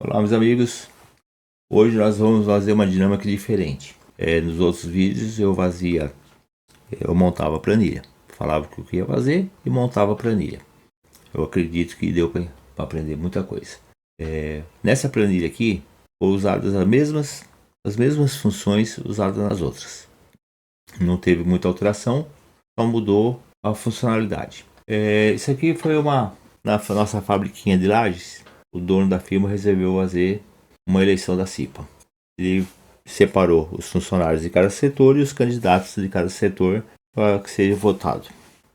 Olá, meus amigos. Hoje nós vamos fazer uma dinâmica diferente. Nos outros vídeos eu montava a planilha, falava o que eu ia fazer e montava a planilha. Eu acredito que deu para aprender muita coisa. Nessa planilha aqui, foram usadas as mesmas funções usadas nas outras. Não teve muita alteração, só mudou a funcionalidade. Isso aqui foi na nossa fabriquinha de Lages. O dono da firma resolveu fazer uma eleição da CIPA. Ele separou os funcionários de cada setor e os candidatos de cada setor para que seja votado.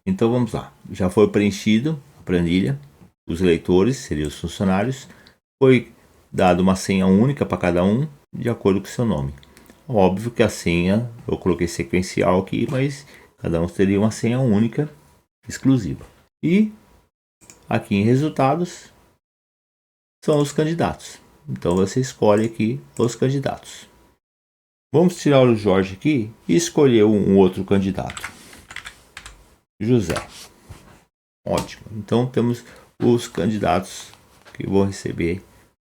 Então vamos lá. Já foi preenchido a planilha. Os eleitores seriam os funcionários. Foi dado uma senha única para cada um, de acordo com o seu nome. Óbvio que a senha, eu coloquei sequencial aqui, mas cada um teria uma senha única, exclusiva. E aqui em resultados são os candidatos. Então você escolhe aqui os candidatos. Vamos tirar o Jorge aqui e escolher um outro candidato. José. Ótimo. Então temos os candidatos que vão receber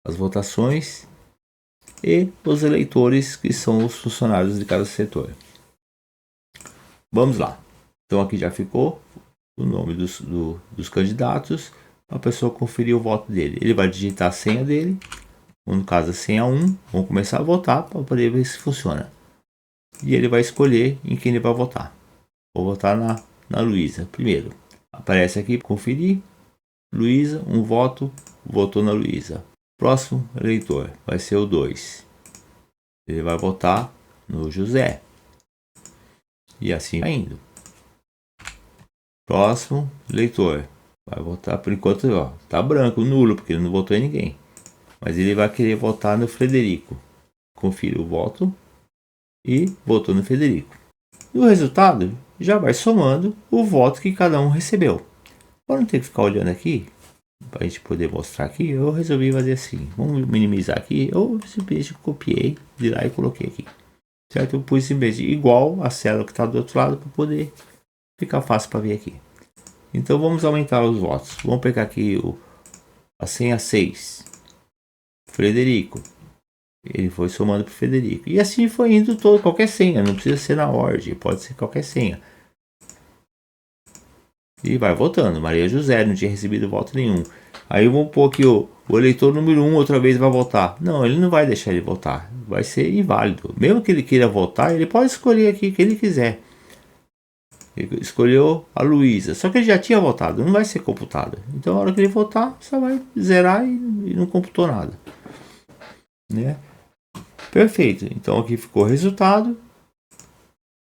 as votações e os eleitores que são os funcionários de cada setor. Vamos lá. Então aqui já ficou o nome dos candidatos. A pessoa conferir o voto dele. Ele vai digitar a senha dele. No caso a senha 1. Vamos começar a votar para poder ver se funciona. E ele vai escolher em quem ele vai votar. Vou votar na Luísa primeiro. Aparece aqui, conferir. Luísa, um voto. Votou na Luísa. Próximo eleitor vai ser o 2. Ele vai votar no José. E assim vai indo. Próximo eleitor vai votar, por enquanto tá branco, nulo, porque ele não votou em ninguém. Mas ele vai querer votar no Frederico. Confira o voto e votou no Frederico. E o resultado já vai somando o voto que cada um recebeu. Para não ter que ficar olhando aqui, para a gente poder mostrar aqui, eu resolvi fazer assim. Vamos minimizar aqui. Eu simplesmente copiei de lá e coloquei aqui. Certo? Eu pus simplesmente igual a célula que está do outro lado para poder ficar fácil para ver aqui. Então vamos aumentar os votos. Vamos pegar aqui a senha 6. Frederico. Ele foi somando para o Frederico. E assim foi indo qualquer senha. Não precisa ser na ordem. Pode ser qualquer senha. E vai votando. Maria José não tinha recebido voto nenhum. Aí vamos pôr aqui o eleitor número 1 outra vez vai votar. Não, ele não vai deixar ele votar. Vai ser inválido. Mesmo que ele queira votar, ele pode escolher aqui o que ele quiser. Ele escolheu a Luísa. Só que ele já tinha votado. Não vai ser computado. Então na hora que ele votar, só vai zerar e não computou nada. Né? Perfeito. Então aqui ficou o resultado.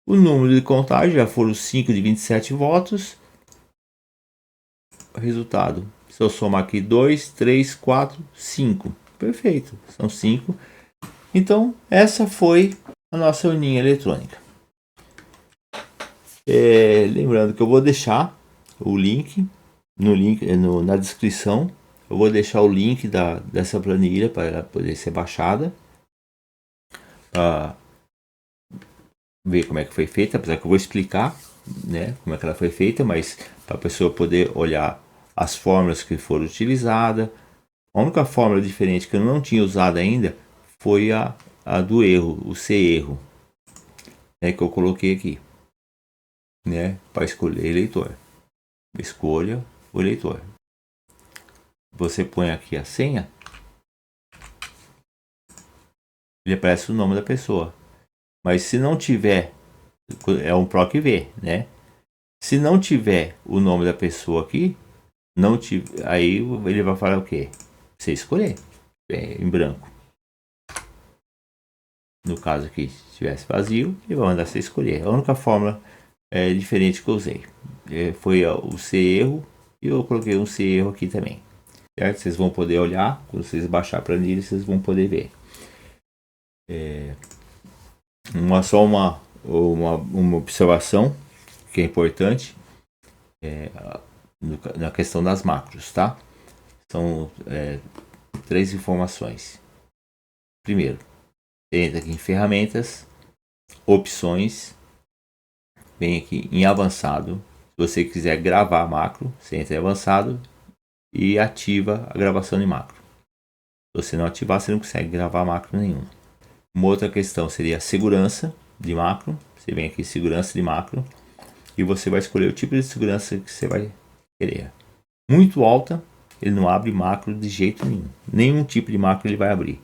O número de contagem já foram 5 de 27 votos. O resultado. Se eu somar aqui 2, 3, 4, 5. Perfeito. São 5. Então essa foi a nossa urninha eletrônica. Lembrando que eu vou deixar o link na descrição. Eu vou deixar o link dessa planilha para ela poder ser baixada. Para ver como é que foi feita, apesar que eu vou explicar, né, como é que ela foi feita, mas para a pessoa poder olhar as fórmulas que foram utilizadas. A única fórmula diferente que eu não tinha usado ainda foi a do erro, o C erro, né, que eu coloquei aqui, né, para escolher eleitor. Escolha o eleitor. Você põe aqui a senha, ele aparece o nome da pessoa. Mas se não tiver, é um PROC V, né? Se não tiver o nome da pessoa aqui, não tiver, aí ele vai falar o quê? Você escolher, em branco. No caso aqui, se tivesse vazio, ele vai mandar você escolher. A única fórmula diferente que eu usei foi o C erro, e eu coloquei um C erro aqui também. Certo? Vocês vão poder olhar, quando vocês baixar a planilha, vocês vão poder ver. Uma observação que é importante na questão das macros, tá? São 3 informações. Primeiro, entra aqui em ferramentas, opções, vem aqui em avançado. Se você quiser gravar macro, você entra em avançado e ativa a gravação de macro. Se você não ativar, você não consegue gravar macro nenhuma. Uma outra questão seria a segurança de macro. Você vem aqui segurança de macro e você vai escolher o tipo de segurança que você vai querer. Muito alta, ele não abre macro de jeito nenhum. Nenhum tipo de macro ele vai abrir.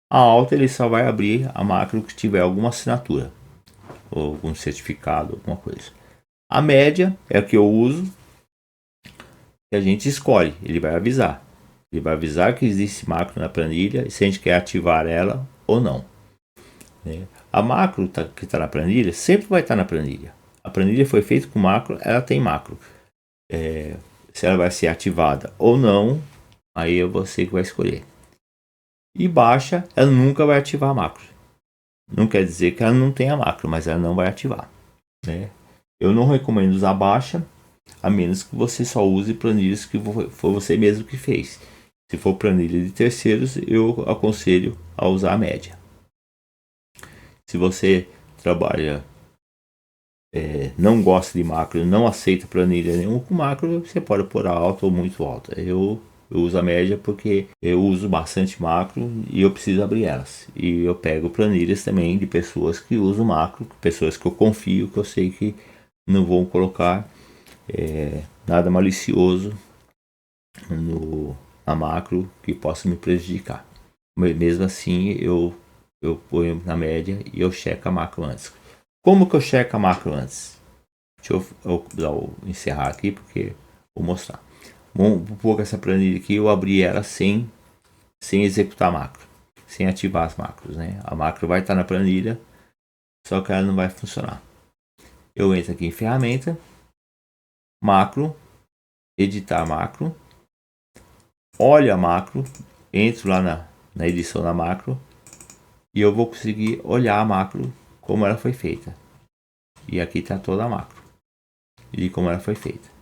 A alta ele só vai abrir a macro que tiver alguma assinatura ou algum certificado, alguma coisa. A média é a que eu uso, que a gente escolhe. Ele vai avisar. Ele vai avisar que existe macro na planilha e se a gente quer ativar ela ou não. A macro que está na planilha sempre vai estar na planilha. A planilha foi feita com macro, ela tem macro. Se ela vai ser ativada ou não, aí é você que vai escolher. E baixa, ela nunca vai ativar a macro. Não quer dizer que ela não tenha macro, mas ela não vai ativar. Eu não recomendo usar baixa, a menos que você só use planilhas que foi você mesmo que fez. Se for planilha de terceiros, eu aconselho a usar a média. Se você trabalha, não gosta de macro, não aceita planilha nenhuma com macro, você pode pôr alta ou muito alta. Eu uso a média porque eu uso bastante macro e eu preciso abrir elas. E eu pego planilhas também de pessoas que usam macro, pessoas que eu confio, que eu sei que não vão colocar nada malicioso na macro que possa me prejudicar. Mas mesmo assim, eu ponho na média e eu checo a macro antes. Como que eu checo a macro antes? Deixa eu encerrar aqui porque vou mostrar. Vou pôr essa planilha aqui, eu abri ela sem executar a macro, sem ativar as macros, né? A macro vai estar na planilha, só que ela não vai funcionar. Eu entro aqui em ferramenta, macro, editar macro, olho a macro, entro lá na edição da macro e eu vou conseguir olhar a macro como ela foi feita. E aqui está toda a macro e como ela foi feita.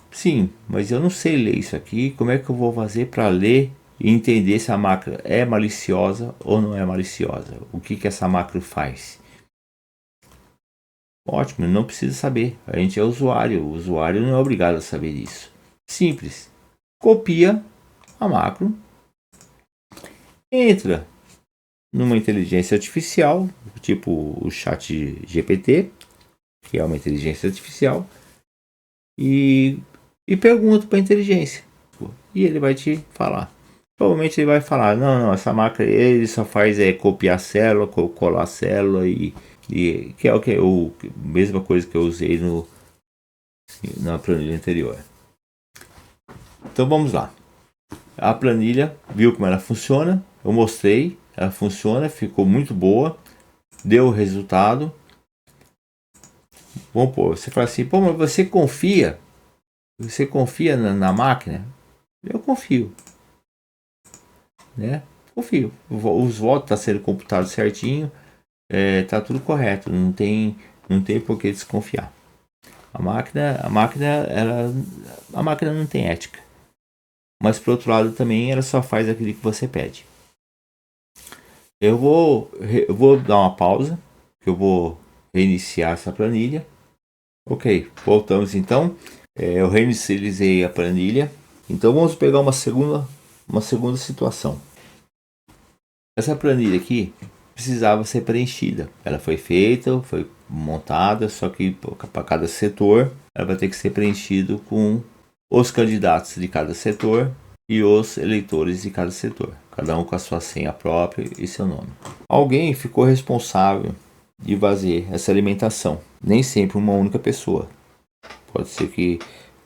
Sim, mas eu não sei ler isso aqui. Como é que eu vou fazer para ler e entender se a macro é maliciosa ou não é maliciosa? O que essa macro faz? Ótimo, não precisa saber. A gente é usuário. O usuário não é obrigado a saber isso. Simples. Copia a macro, entra numa inteligência artificial, tipo o chat GPT, que é uma inteligência artificial, e pergunta para a inteligência. E ele vai te falar. Provavelmente ele vai falar, não, essa macro ele só faz copiar célula, colar célula e que é o que mesma coisa que eu usei na planilha anterior. Então vamos lá. A planilha, viu como ela funciona? Eu mostrei, ela funciona, ficou muito boa, deu o resultado. Vamos pôr, você fala assim, pô, mas você confia? Você confia na máquina? Eu confio, né? Confio. Os votos estão sendo computados certinho, tá tudo correto, não tem por que desconfiar. A máquina não tem ética. Mas por outro lado também ela só faz aquilo que você pede. Eu vou dar uma pausa, que eu vou reiniciar essa planilha. Ok, voltamos então. Eu reinicializei a planilha. Então vamos pegar uma segunda situação. Essa planilha aqui precisava ser preenchida. Ela foi feita, foi montada, só que para cada setor ela vai ter que ser preenchido com os candidatos de cada setor e os eleitores de cada setor, cada um com a sua senha própria e seu nome. Alguém ficou responsável de fazer essa alimentação, nem sempre uma única pessoa. Pode ser que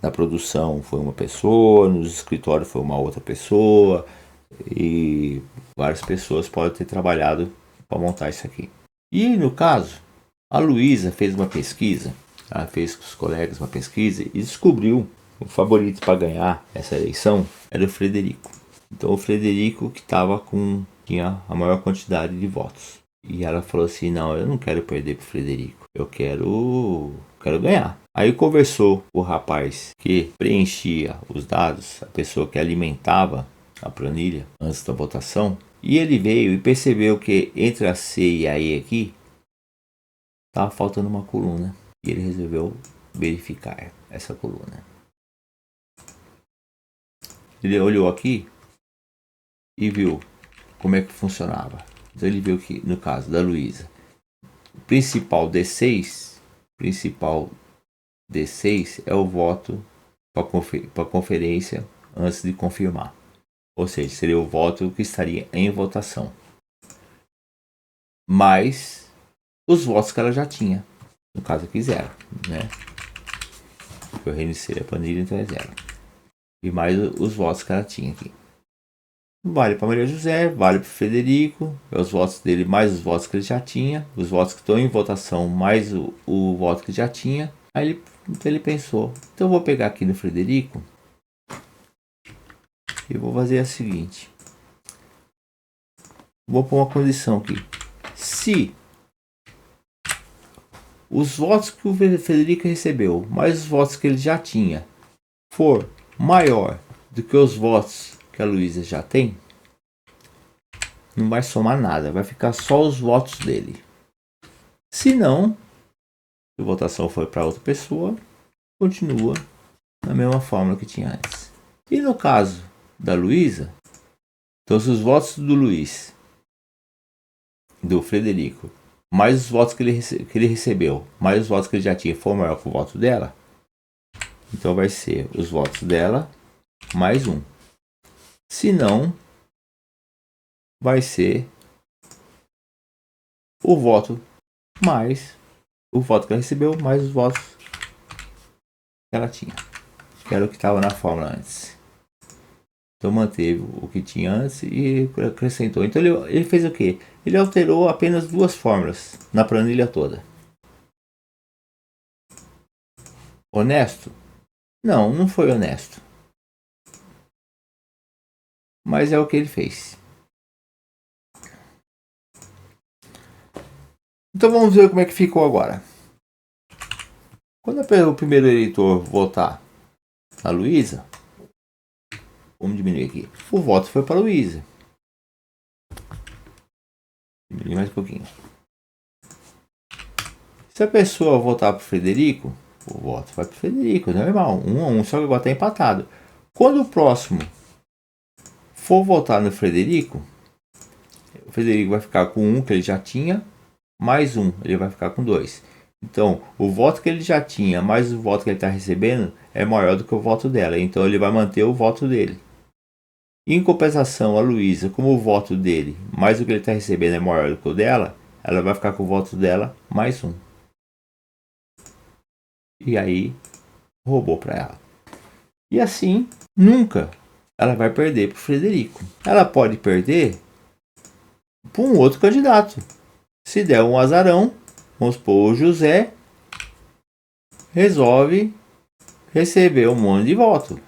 na produção foi uma pessoa, nos escritórios foi uma outra pessoa e várias pessoas podem ter trabalhado para montar isso aqui. E no caso, a Luísa fez uma pesquisa, ela fez com os colegas uma pesquisa e descobriu o favorito para ganhar essa eleição era o Frederico. Então o Frederico que tinha a maior quantidade de votos. E ela falou assim, não, eu não quero perder para o Frederico, eu quero ganhar. Aí conversou com o rapaz que preenchia os dados, a pessoa que alimentava a planilha antes da votação, e ele veio e percebeu que entre a C e a E aqui estava faltando uma coluna. E ele resolveu verificar essa coluna. Ele olhou aqui e viu como é que funcionava. Então ele viu que, no caso da Luísa, principal D6 é o voto para conferência antes de confirmar. Ou seja, seria o voto que estaria em votação. Mais os votos que ela já tinha. No caso aqui, 0. Né? Eu reiniciei a planilha, então é 0. E mais os votos que ela tinha aqui. Vale para Maria José, vale para o Frederico. É os votos dele mais os votos que ele já tinha. Os votos que estão em votação mais o voto que já tinha. Aí ele pensou, então eu vou pegar aqui no Frederico e vou fazer a seguinte. Vou pôr uma condição aqui. Se os votos que o Frederico recebeu, mais os votos que ele já tinha, for maior do que os votos que a Luísa já tem, não vai somar nada, vai ficar só os votos dele. Se não, se a votação for para outra pessoa, continua na mesma fórmula que tinha antes. E no caso da Luísa, então se os votos do Luiz, do Frederico, mais os votos que ele recebeu, mais os votos que ele já tinha, for maior que o voto dela, então vai ser os votos dela mais 1. Se não, vai ser o voto mais o voto que ela recebeu, mais os votos que ela tinha. Que era o que estava na fórmula antes. Então manteve o que tinha antes e acrescentou. Então ele fez o quê? Ele alterou apenas 2 fórmulas na planilha toda. Honesto? Não, não foi honesto. Mas é o que ele fez. Então vamos ver como é que ficou agora. Quando o primeiro eleitor votar na Luísa, vamos diminuir aqui. O voto foi para a Luísa. Diminuir mais um pouquinho. Se a pessoa votar para o Frederico, o voto vai para o Frederico, normal, 1-1, só que agora está empatado. Quando o próximo for votar no Frederico, o Frederico vai ficar com 1 que ele já tinha, mais 1, ele vai ficar com 2. Então, o voto que ele já tinha, mais o voto que ele está recebendo, é maior do que o voto dela. Então, ele vai manter o voto dele. Em compensação, a Luísa, como o voto dele, mais o que ele está recebendo é maior do que o dela, ela vai ficar com o voto dela, mais 1. E aí, roubou para ela. E assim, nunca ela vai perder para o Frederico. Ela pode perder para um outro candidato. Se der um azarão, vamos supor, o José resolve receber um monte de voto.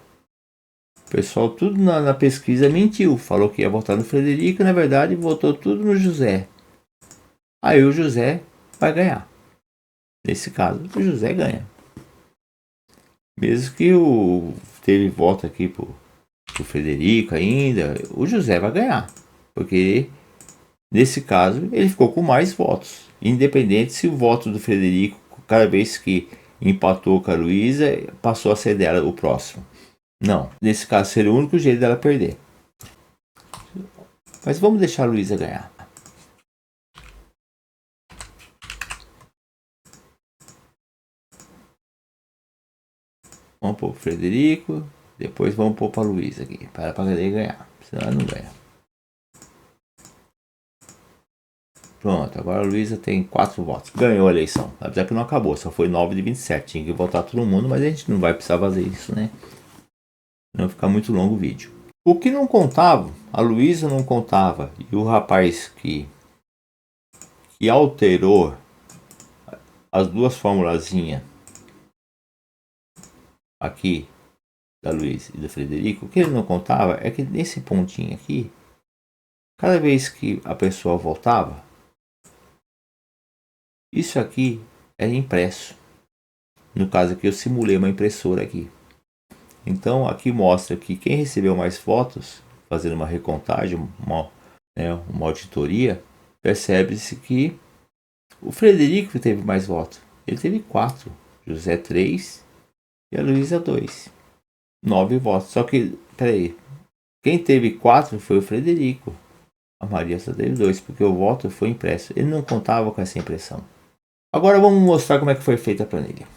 O pessoal tudo na pesquisa mentiu. Falou que ia votar no Frederico, na verdade votou tudo no José. Aí o José vai ganhar. Nesse caso, o José ganha. Mesmo que teve voto aqui pro Frederico ainda, o José vai ganhar. Porque nesse caso ele ficou com mais votos. Independente se o voto do Frederico, cada vez que empatou com a Luísa, passou a ser dela o próximo. Não, nesse caso seria o único jeito dela perder. Mas vamos deixar a Luísa ganhar. Vamos pôr o Frederico, depois vamos pôr para a Luísa aqui, para ele ganhar, senão ela não ganha. Pronto, agora a Luísa tem 4 votos. Ganhou a eleição. Apesar que não acabou, só foi 9 de 27. Tinha que votar todo mundo, mas a gente não vai precisar fazer isso, né? Não ficar muito longo o vídeo. O que não contava, a Luísa não contava, e o rapaz que alterou as 2 formulazinhas aqui da Luísa e do Frederico, o que ele não contava é que nesse pontinho aqui, cada vez que a pessoa voltava, isso aqui é impresso. No caso aqui eu simulei uma impressora aqui. Então aqui mostra que quem recebeu mais votos, fazendo uma recontagem, uma auditoria, percebe-se que o Frederico teve mais votos. Ele teve 4, José 3 e a Luísa 2. 9 votos. Só que, peraí, Quem teve 4 foi o Frederico. A Maria só teve 2, porque o voto foi impresso. Ele não contava com essa impressão. Agora vamos mostrar como é que foi feita a planilha.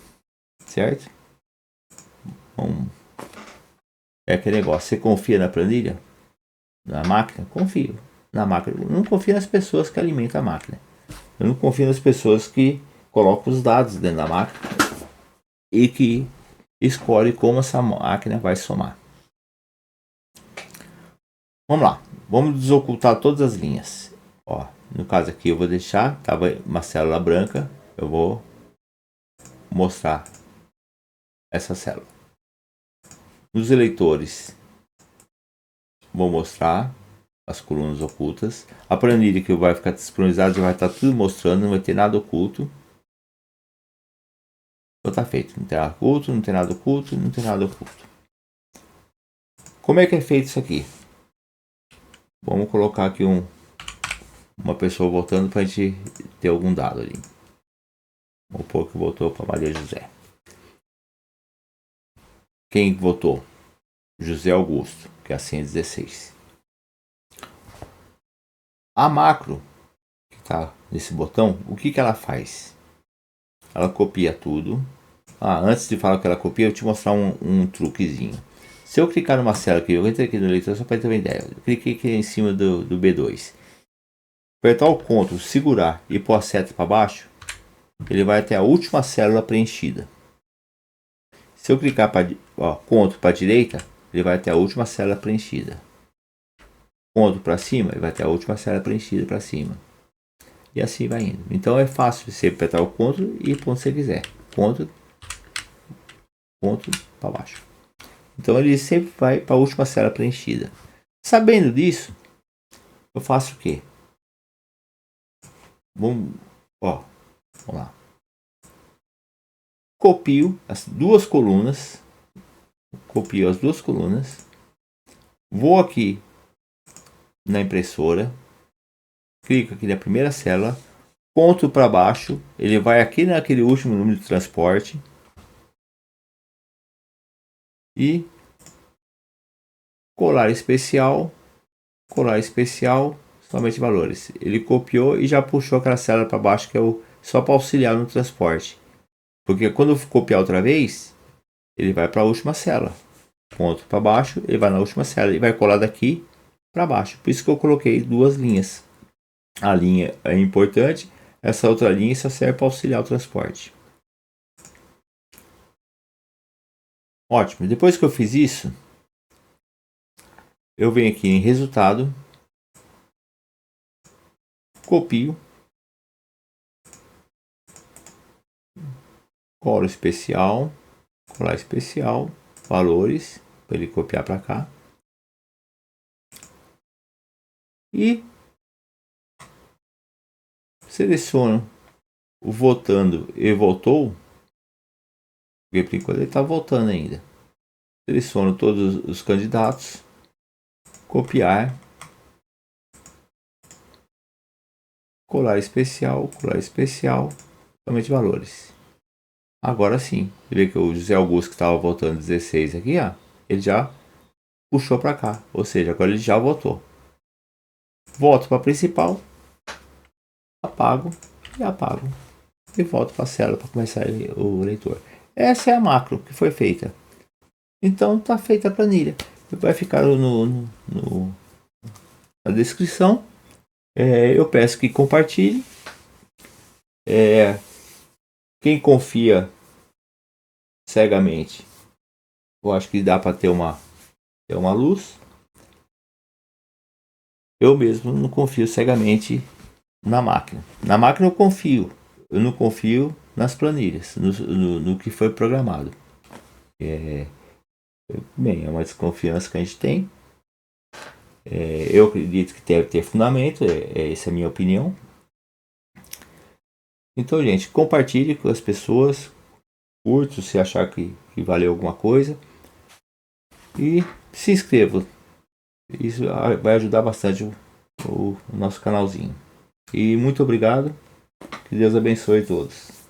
Certo? É aquele negócio. Você confia na planilha? Na máquina? Confio. Na máquina. Eu não confio nas pessoas que alimentam a máquina. Eu não confio nas pessoas que colocam os dados dentro da máquina e que escolhe como essa máquina vai somar. Vamos lá. Vamos desocultar todas as linhas. Ó, no caso aqui eu vou deixar, tava uma célula branca, eu vou mostrar essa célula. Nos eleitores, vou mostrar as colunas ocultas. A planilha que vai ficar disponibilizada já vai estar tudo mostrando, não vai ter nada oculto. Então tá feito, não tem nada oculto, não tem nada oculto, não tem nada oculto. Como é que é feito isso aqui? Vamos colocar aqui uma pessoa votando para a gente ter algum dado ali. Vamos pôr que votou para Maria José. Quem votou? José Augusto, que é a senha 16. A macro, que está nesse botão, o que ela faz? Ela copia tudo. Antes de falar que ela copia, eu vou te mostrar um truquezinho. Se eu clicar numa célula aqui, eu entrei aqui no leitor só para ter uma ideia. Eu cliquei aqui em cima do B2. Apertar o Ctrl, segurar e pôr a seta para baixo, ele vai até a última célula preenchida. Se eu clicar Ctrl para a direita, ele vai até a última célula preenchida. Ctrl para cima, ele vai até a última célula preenchida para cima. E assim vai indo. Então é fácil você apertar o Ctrl e ir para onde você quiser. Ctrl para baixo. Então ele sempre vai para a última célula preenchida. Sabendo disso, eu faço o quê? Vamos lá. Copio as duas colunas. Vou aqui na impressora. Clico aqui na primeira célula. Ctrl para baixo. Ele vai aqui naquele último número de transporte. E colar especial, somente valores. Ele copiou e já puxou aquela célula para baixo, que é só para auxiliar no transporte. Porque quando eu copiar outra vez, ele vai para a última célula. Ponto para baixo, ele vai na última célula e vai colar daqui para baixo. Por isso que eu coloquei duas linhas. A linha é importante, essa outra linha só serve para auxiliar o transporte. Ótimo, depois que eu fiz isso, eu venho aqui em resultado, copio, colar especial, valores, para ele copiar para cá. E seleciono o votando e votou, porque por enquanto ele está votando ainda. Seleciono todos os candidatos, copiar, colar especial, somente valores. Agora sim, você vê que o José Augusto, que estava votando 16 aqui, ele já puxou para cá, ou seja, agora ele já votou. Volto para a principal, apago e volto para a célula para começar o leitor. Essa é a macro que foi feita. Então está feita a planilha. Vai ficar na descrição. Eu peço que compartilhe. Quem confia cegamente, eu acho que dá para ter uma luz. Eu mesmo não confio cegamente na máquina. Na máquina eu confio. Eu não confio nas planilhas, no que foi programado. Bem, é uma desconfiança que a gente tem. Eu acredito que deve ter fundamento. Essa é a minha opinião. Então, gente, compartilhe com as pessoas. Curte se achar que valeu alguma coisa. E se inscreva. Isso vai ajudar bastante o nosso canalzinho. E muito obrigado. Que Deus abençoe todos.